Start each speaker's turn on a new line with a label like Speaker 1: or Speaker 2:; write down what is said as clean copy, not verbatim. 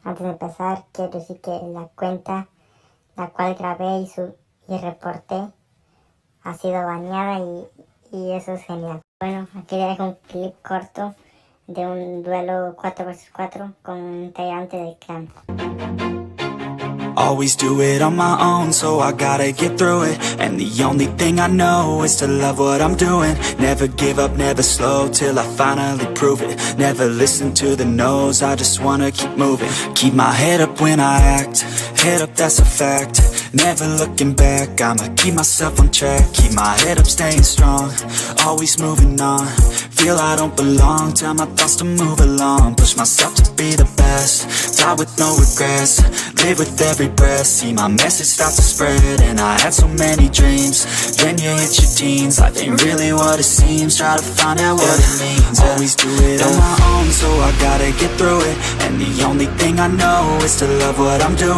Speaker 1: Antes de empezar, quiero decir que la cuenta la cual grabé y reporté ha sido baneada y eso es genial. Bueno, aquí les dejo un clip corto de un duelo 4 vs 4 con un integrante del clan.
Speaker 2: Always do it on my own, so I gotta get through it. And the only thing I know is to love what I'm doing. Never give up, never slow, till I finally prove it. Never listen to the no's, I just wanna keep moving. Keep my head up when I act, head up, that's a fact. Never looking back, I'ma keep myself on track. Keep my head up, staying strong, always moving on. Feel I don't belong, tell my thoughts to move along. Push myself to be the best, die with no regrets. Live with every breath, see my message start to spread. And I had so many dreams, then you hit your teens. Life ain't really what it seems, try to find out what it means. Always do it on my own, so I gotta get through it. And the only thing I know is to love what I'm doing.